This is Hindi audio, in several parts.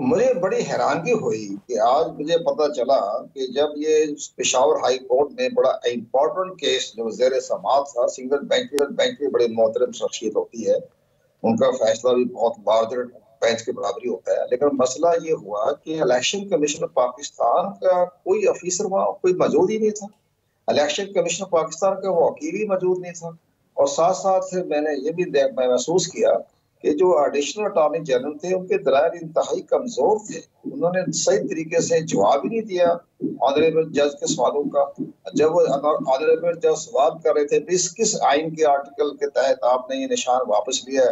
मुझे बड़ी हैरानगी हुई कि आज मुझे पता चला कि जब ये पेशावर हाई कोर्ट में बड़ा इम्पोर्टेंट केस जो जेर समाअत था, सिंगल बेंच की बड़ी मोहतरम शख्सियत होती है, उनका फैसला भी बहुत बार्डर बेंच के बराबरी होता है। लेकिन मसला ये हुआ कि इलेक्शन कमीशन पाकिस्तान का कोई अफीसर वहाँ कोई मौजूद ही नहीं था। इलेक्शन कमीशन पाकिस्तान का वो वकील ही मौजूद नहीं था। और साथ साथ मैंने ये भी महसूस किया कि जो एडिशनल अटॉर्नी जनरल थे उनके दलाइल इंतहाई कमजोर थे। उन्होंने सही तरीके से जवाब ही नहीं दिया ऑनरेबल जज के सवालों का। जब वो ऑनरेबल जज सवाल कर रहे थे किस किस आइन के आर्टिकल के तहत आपने ये निशान वापस लिया है,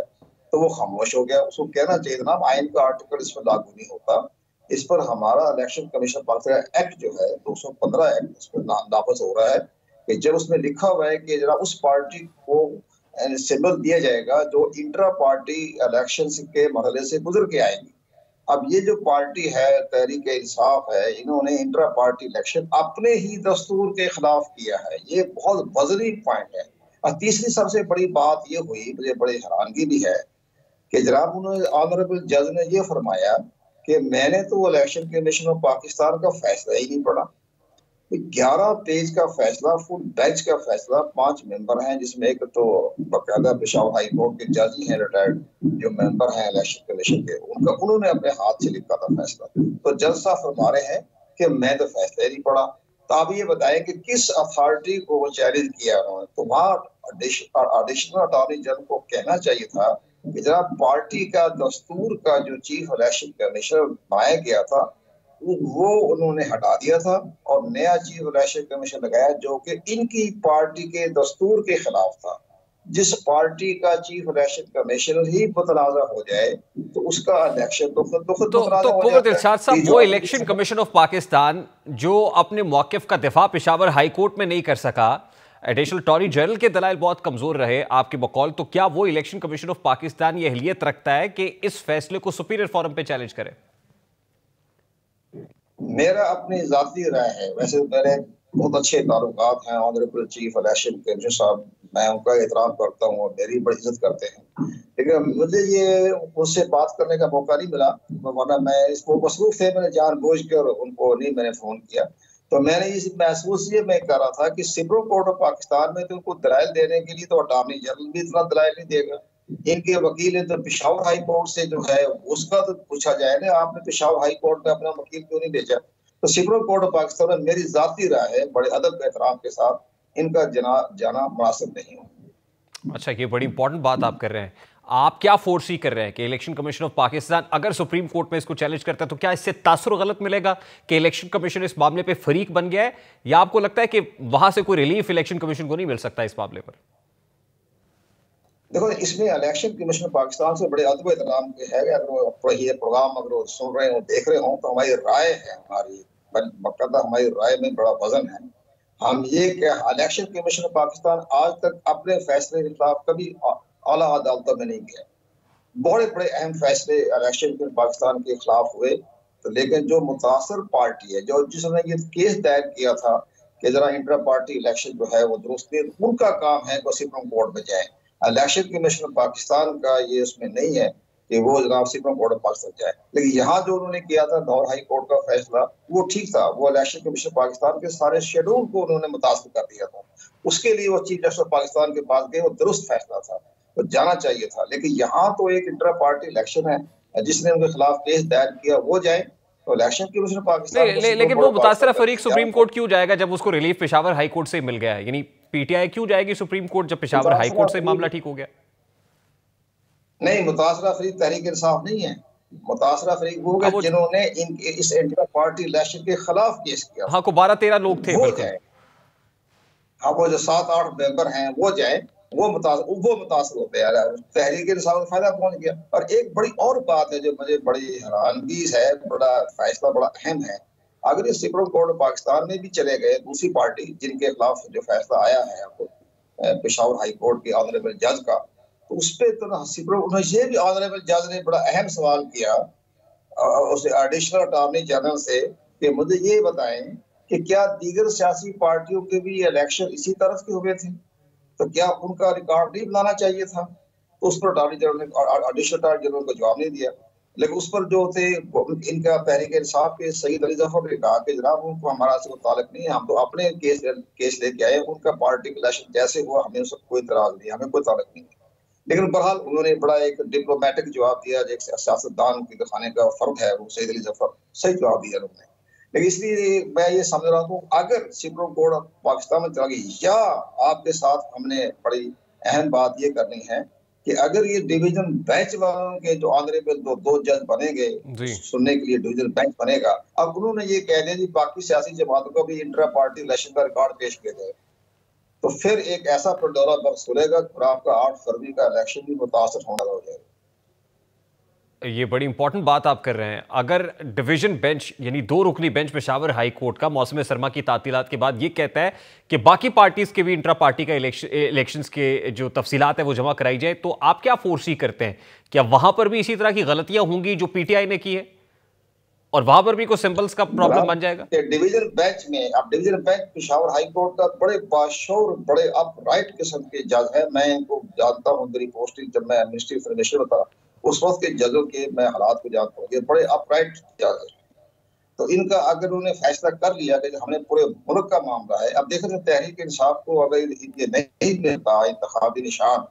तो वो खामोश हो गया। उसको कहना चाहिए था ना आइन का आर्टिकल इस पर लागू नहीं होता। इस पर हमारा इलेक्शन कमीशन पाकिस्तान एक्ट जो है 215 एक्ट इस पर नाफज हो रहा है कि जब उसमें लिखा हुआ है कि जरा उस पार्टी को सिंबल दिया जाएगा जो इंट्रा पार्टी इलेक्शन के मरहले से गुजर के आएंगी। अब ये जो पार्टी है तहरीक इंसाफ है, इन्होंने इंट्रा पार्टी इलेक्शन अपने ही दस्तूर के खिलाफ किया है। ये बहुत वजनी पॉइंट है। और तीसरी सबसे बड़ी बात ये हुई, मुझे बड़ी हैरानगी भी है कि जनाब उन्होंने ऑनरेबल जज ने ये फरमाया कि मैंने तो इलेक्शन कमीशन ऑफ पाकिस्तान का फैसला ही नहीं पढ़ा। 11 पेज का फैसला, फुल बेंच का फैसला, 5 मेंबर हैं जिसमें एक तो बकायदा पेशावर हाई कोर्ट के जज ही हैं, रिटायर्ड जो मेंबर हैं इलेक्शन कमीशन के, उनका उन्होंने अपने हाथ से लिखा था फैसला। तो जज साहब फरमा रहे हैं कि मैं तो फैसला ही नहीं पढ़ा। तो आप ये बताएं कि किस अथॉरिटी को वो चैलेंज किया उन्होंने। तो वहाँ एडिशनल अटॉर्नी जनरल को कहना चाहिए था कि जनाब पार्टी का दस्तूर का जो चीफ इलेक्शन कमिश्नर बनाया गया था वो उन्होंने हटा दिया था और नया चीफ इलेक्शन कमीशन लगाया जो कि इनकी पार्टी के दस्तूर के खिलाफ था। जिस पार्टी का चीफ इलेक्शन कमिश्नर ही मुतनाज़ा हो जाए तो उसका इलेक्शन तो खुद तो मुतनाज़ा हो कुवैत जाता इरशाद है। ये साहब, जो वो अभी इलेक्शन कमीशन ऑफ पाकिस्तान जो अपने मौक़िफ़ का दिफा पेशावर हाई कोर्ट में नहीं कर सका, एडिशनल अटॉर्नी जनरल के दलाइल बहुत कमजोर रहे आपके बकौल, तो क्या वो इलेक्शन कमीशन ऑफ पाकिस्तान ये अहलियत रखता है कि इस फैसले को सुपीरियर फोरम पे चैलेंज करे? मेरा अपनी जाती राय है। वैसे मेरे बहुत अच्छे ताल्लुकात हैं ऑनरेबल चीफ इलेक्शन कमीशन साहब, मैं उनका एहतराम करता हूँ और मेरी बड़ी इज्जत करते हैं। लेकिन मुझे ये उनसे बात करने का मौका नहीं मिला, वरना मैं इसको मसरूफ थे, मैंने जानबूझ कर उनको नहीं मैंने फोन किया। तो मैंने इस महसूस ये मैं कर रहा था कि सुप्रीम कोर्ट ऑफ पाकिस्तान में तो उनको दलाइल देने के लिए तो अटॉर्नी जनरल भी इतना दलाइल नहीं देगा। इनके वकील है तो पेशावर हाई कोर्ट से जो है उसका तो पूछा जाए ना, आपने पेशावर हाई कोर्ट में अपना वकील क्यों नहीं भेजा। तो सुप्रीम कोर्ट ऑफ पाकिस्तान में मेरी जाती राय है, बड़े अदब एहतराम के साथ इनका जाना मुनासिब नहीं हो। अच्छा, ये बड़ी इंपॉर्टेंट बात आप कर रहे हैं। आप क्या फोर्स कर रहे हैं कि इलेक्शन कमीशन ऑफ पाकिस्तान अगर सुप्रीम कोर्ट में इसको चैलेंज करता है तो क्या इससे तासुर गलत मिलेगा कि इलेक्शन कमीशन इस मामले पे फरीक बन गया है, या आपको लगता है कि वहां से कोई रिलीफ इलेक्शन कमीशन को नहीं मिल सकता इस मामले पर? देखो, इसमें इलेक्शन कमीशन पाकिस्तान से बड़े अदब एहतराम के है। अगर वो ये प्रोग्राम अगर वो सुन रहे हो, देख रहे हो, तो हमारी राय है, हमारी बाकायदा हमारी राय में बड़ा वजन है। हम ये कि इलेक्शन कमीशन पाकिस्तान आज तक अपने फैसले के खिलाफ कभी आला अदालतों में नहीं गया। बड़े बड़े अहम फैसले इलेक्शन के पाकिस्तान के खिलाफ हुए, तो लेकिन जो मुतासर पार्टी है जो जिसने ये केस दायर किया था कि जरा इंटर पार्टी इलेक्शन जो है वो दुरुस्त नहीं, उनका काम है कि सुप्रीम कोर्ट में जाए। इलेक्शन कमीशन पाकिस्तान का ये उसमें नहीं है कि वो जनाब सुप्रीम कोर्ट में पाकिस्तान जाए। लेकिन यहाँ जो उन्होंने किया था लाहौर हाई कोर्ट का फैसला वो ठीक था। वो इलेक्शन कमीशन पाकिस्तान के सारे शेड्यूल को उन्होंने मुतासर कर दिया था। उसके लिए वो चीफ जस्टिस पाकिस्तान के पास गए, वो दुरुस्त फैसला था, तो जाना चाहिए था। लेकिन यहाँ तो एक इंटर पार्टी इलेक्शन है, जिसने उनके खिलाफ केस दायर किया वो जाए, तो इलेक्शन कमीशन पाकिस्तान को सुप्रीम लेकिन वो कोर्ट मुतासरा पाकिस्तान फरीक सुप्रीम कोर्ट क्यों जाएगा जब उसको रिलीफ पेशावर हाई कोर्ट से मिल गया है? यानी पीटीआई क्यों जाएगी सुप्रीम कोर्ट जब पेशावर हाई कोर्ट से मामला ठीक हो गया? नहीं, मुतासरा फरीक तहरीक इंसाफ नहीं है। मुतासरा फरीक वो हाँ, वो जिन्होंने इस इंटर पार्टी इलेक्शन के खिलाफ केस किया, हाँ, को 12-13 लोग थे, वो बिल्कुल। जाए। हाँ, वो जो 7-8 मेंबर हैं वो जाए, वो मुतासर होते हैं। तहरीक इंसाफ को फायदा पहुंच गया। और एक बड़ी और बात है जो मुझे बड़ी हैरानगी है, बड़ा फैसला बड़ा अहम है। अगर ये सुप्रीम कोर्ट पाकिस्तान में भी चले गए, दूसरी पार्टी जिनके खिलाफ जो फैसला आया है आपको पेशावर हाई कोर्ट के ऑनरेबल जज का, तो उस पर तो ये भी ऑनरेबल जज ने बड़ा अहम सवाल किया उस एडिशनल अटॉर्नी जनरल से कि मुझे ये बताएं कि क्या दीगर सियासी पार्टियों के भी इलेक्शन इसी तरह के हुए थे, तो क्या उनका रिकॉर्ड नहीं बनाना चाहिए था। तो उस पर अटॉर्नी जनरल ने एडिशनल अटॉर्नी जनरल को जवाब नहीं दिया। लेकिन उस पर जो थे इनका तहरीक इंसाफ के सईद अली जफर ने कहा कि जनाब उनको हमारा से कोई ताल्लुक नहीं है, हम तो अपने केस लेके आए, उनका पार्टी का इलेक्शन जैसे हुआ हमें उससे कोई इतराज नहीं, हमें कोई ताल्लुक नहीं है। लेकिन बहरहाल उन्होंने बड़ा एक डिप्लोमेटिक जवाब दिया, जो एक सियासतदान के दिखाने का फर्क है, वो सईद अली जफर सही जवाब दिया उन्होंने। लेकिन इसलिए मैं ये समझ रहा हूँ अगर सुप्रीम कोर्ट पाकिस्तान में चला गई, या आपके साथ हमने बड़ी अहम बात ये करनी है कि अगर ये डिवीजन बेंच वालों के जो ऑनरेबल दो जज बनेंगे सुनने के लिए डिवीजन बेंच बनेगा, अब उन्होंने ये कह दिया कि बाकी सियासी जमातों को भी इंट्रा पार्टी इलेक्शन का रिकॉर्ड पेश किया जाए, तो फिर एक ऐसा पंडोरा बॉक्स खुलेगा और आपका 8 फरवरी का इलेक्शन भी मुतासर होने हो जाएगा। ये बड़ी इंपॉर्टेंट बात आप कर रहे हैं। अगर डिवीजन बेंच यानी 2 रुकनी बेंच पेशावर हाई कोर्ट का मौसम सरमा की तातीलात के बाद ये कहता है कि बाकी पार्टीज के भी इंट्रा पार्टी का इलेक्शंस के जो तफसीलात है वो जमा कराई जाए, तो आप क्या फोर्सी करते हैं? क्या वहां पर भी इसी तरह की गलतियां होंगी जो पीटीआई ने की है और वहां पर भी कोई सिंबल्स का प्रॉब्लम बन जाएगा? डिवीजन बेंच में, अब division bench Peshawar high court का बड़े बाशऊर बड़े अपराइट किस्म के जज है, मैं इनको जानता हूँ, मेरी पोस्टिंग जब मैं मिनिस्ट्री ऑफ इन्फॉर्मेशन था उस वक्त के जजों के मैं हालात को जानता हूँ, ये बड़े अपराइट जज है। तो इनका अगर उन्होंने फैसला कर लिया कि हमें पूरे मुल्क का मामला है, अब देखें तहरीक इंसाफ को अगर ये नहीं मिलता इंतखाबी निशान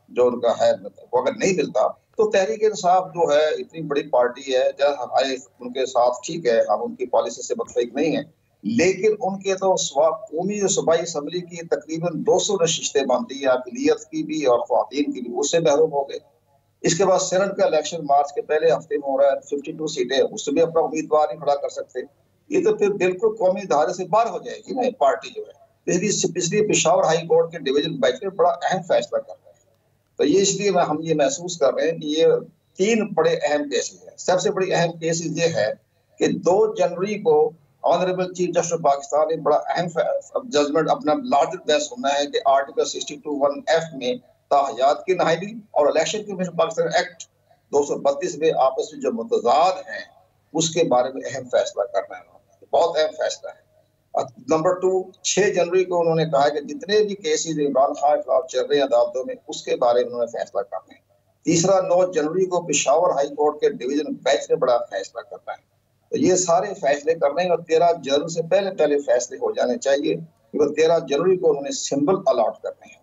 जो उनका है वो अगर नहीं मिलता, तो तहरीक इंसाफ जो है इतनी बड़ी पार्टी है, जब हमारे उनके साथ ठीक है, हम उनकी पॉलिसी से मुतफिक नहीं है, लेकिन उनके तो कौमी सूबाई असम्बली की तकरीबन 200 नशिस्तें बनती है, अकलियत की भी और ख्वातीन की भी, उससे महरूम हो गए। इसके बाद सेनेट का इलेक्शन मार्च के पहले हफ्ते में हो रहा है, 52 सीटें, उसमें भी अपना उम्मीदवार नहीं खड़ा कर सकते, ये तो फिर बिल्कुल कौमी धारे से बाहर हो जाएगी ना पार्टी जो है। इसलिए पेशावर हाई कोर्ट के डिवीजन बेंच में बड़ा अहम फैसला कर रहे हैं। तो ये इसलिए हम ये महसूस कर रहे हैं कि ये 3 बड़े अहम केसेस हैं। सबसे बड़ी अहम केसेस ये है कि 2 जनवरी को ऑनरेबल चीफ जस्टिस पाकिस्तान ने बड़ा अहम जजमेंट अपना लार्जर बेंच सुनना है कि आर्टिकल 62(1)(f) में ताहयात की नाहिली और इलेक्शन कमीशन पाकिस्तान एक्ट 232 में आपस में जो मुतजाद हैं उसके बारे में अहम फैसला करना है। बहुत अहम फैसला है। नंबर 2, 6 जनवरी को उन्होंने कहा कि जितने भी केसेस इमरान खान के खिलाफ चल रहे हैं अदालतों में उसके बारे में उन्होंने फैसला करना है। तीसरा, 9 जनवरी को पेशावर हाई कोर्ट के डिवीजन बेंच ने बड़ा फैसला करना है। तो ये सारे फैसले करने और 13 जनवरी से पहले फैसले हो जाने चाहिए, क्योंकि 13 जनवरी को उन्होंने सिंबल अलॉट करने हैं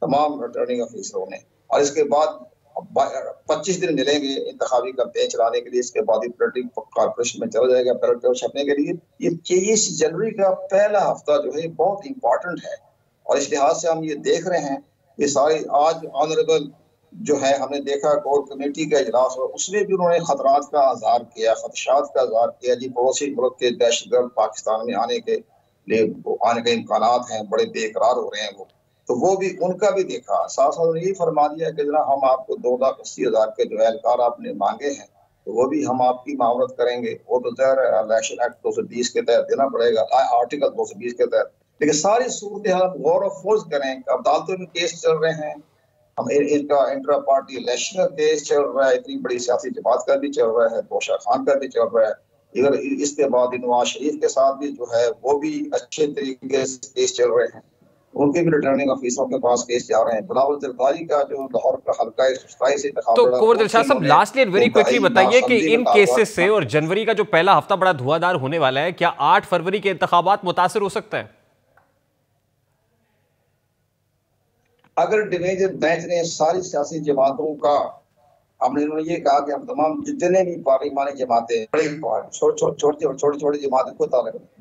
तमाम रिटर्निंग ऑफिसरों ने, और इसके बाद 25 दिन मिलेंगे इंतखाबी कैंपेन चलाने के लिए। इसके बाद ही पोलिटिकल कॉर्पोरेशन में चला जाएगा बैलेट पेपर छपने के लिए। ये 23 जनवरी का पहला हफ्ता जो है बहुत इंपॉर्टेंट है, और इस लिहाज से हम ये देख रहे हैं ये सारी आज ऑनरेबल जो है हमने देखा कोर कमेटी का इजलास हुआ, उसमें भी उन्होंने खतरात का आज़ार किया, खदशात का आज़ार किया जी, पड़ोसी मुल्क के दहशतगर्द पाकिस्तान में आने के इम्कानात हैं, बड़े बेकरार हो रहे हैं तो वो भी उनका भी देखा। साथ साथ यही फरमा दिया कि जनाब हम आपको 2,80,000 के जो एहलकार आपने मांगे हैं तो वो भी हम आपकी मामलत करेंगे, वो तो इलेक्शन एक्ट 220 के तहत देना पड़ेगा, आर्टिकल 220 के तहत। लेकिन सारी सूरत हाल गौर और फोज करें, अदालतों में केस चल रहे हैं, हम इनका इंट्रा पार्टी इलेक्शन का केस चल रहा है, इतनी बड़ी सियासी जमात का भी चल रहा है, तोशा खान का भी चल रहा है, इधर इसके बाद नवाज शरीफ के साथ भी जो है वो भी अच्छे तरीके से केस चल रहे हैं, उनके भी रिटर्निंग ऑफिसरों के पास केस जा रहे हैं। बिलावल जरदारी का जो लाहौर का हल्का है सुस्ताई से तो कुंवर दिलशाद साहब लास्टली वेरी क्विकली बताइए कि इन केसेस से और जनवरी का जो पहला हफ्ता बड़ा धुआंधार होने वाला है, क्या 8 फरवरी के इंतखाबात मुतासिर हो सकता है? अगर डिवीजन बेंच ने सारी सियासी जमातों का, हमने उन्होंने ये कहा कि हम तमाम जितने भी पार्लिमानी जमातें, बड़ी छोटी जमातें को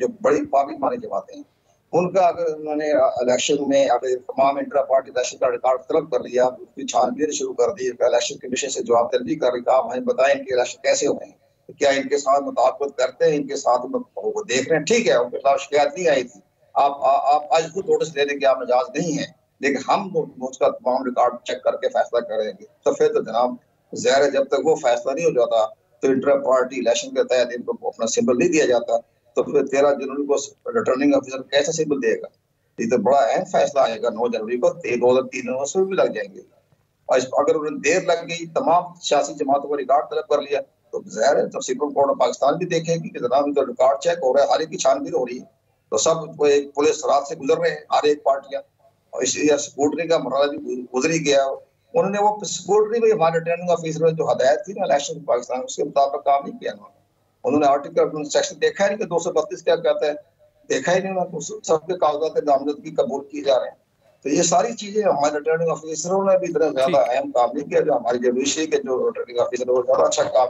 जो बड़ी पार्लिमानी जमातें हैं उनका अगर उन्होंने इलेक्शन में अगर तमाम इंट्रा पार्टी इलेक्शन का रिकॉर्ड तलब कर लिया, उसकी छानबीन शुरू कर दी, इलेक्शन कमीशन से जवाब तलबी कर रही, आप हमें बताएं इनके इलेक्शन कैसे हो गए, क्या इनके साथ मुताबिकत करते हैं, इनके साथ वो देख रहे हैं, ठीक है उनके खिलाफ शिकायत नहीं आई थी, आप आज खुद नोटिस लेने के आप मिजाज नहीं है, लेकिन हम उसका तमाम रिकॉर्ड चेक करके फैसला करेंगे। तो फिर तो जनाब ज़ाहिर है जब तक वो फैसला नहीं हो जाता तो इंट्रा पार्टी इलेक्शन के तहत इनको अपना सिंबल नहीं दिया जाता, तो फिर 13 जनवरी को रिटर्निंग ऑफिसर कैसे सिंबल देगा? ये तो बड़ा अहम फैसला आएगा 9 जनवरी को, 2-3 दिनों से भी लग जाएंगे। और अगर उन्हें देर लग गई, तमाम सियासी जमातों को रिकॉर्ड तलब कर लिया, तो ज़ाहिर है तो सुप्रीम कोर्ट ऑफ पाकिस्तान भी देखेगी कि जनाब तो रिकॉर्ड चेक हो रहा है, हर एक की छानबीन हो रही है, तो सब एक पुलिस रात से गुजर रहे हैं हर एक पार्टियां, और इसलिए स्कूटनी का मरहला भी गुजर ही गया, उन्होंने वो सिक्योरिटी में हमारे रिटर्निंग ऑफिसर जो हदायत थी ना इलेक्शन पाकिस्तान, उसके मुताबिक काम नहीं किया उन्होंने आर्टिकल सेक्शन देखा ही नहीं कि 232 क्या कहता है, देखा ही नहीं उन्होंने, सबके कागजात नामजदगी कबूल किए जा रहे हैं। तो ये सारी चीजें हमारे रिटर्निंग ऑफिसरों ने भी इतना ज्यादा अहम काम नहीं किया, जो हमारी जुडिशरी के जो रिटर्निंग ऑफिसर वो ज्यादा अच्छा काम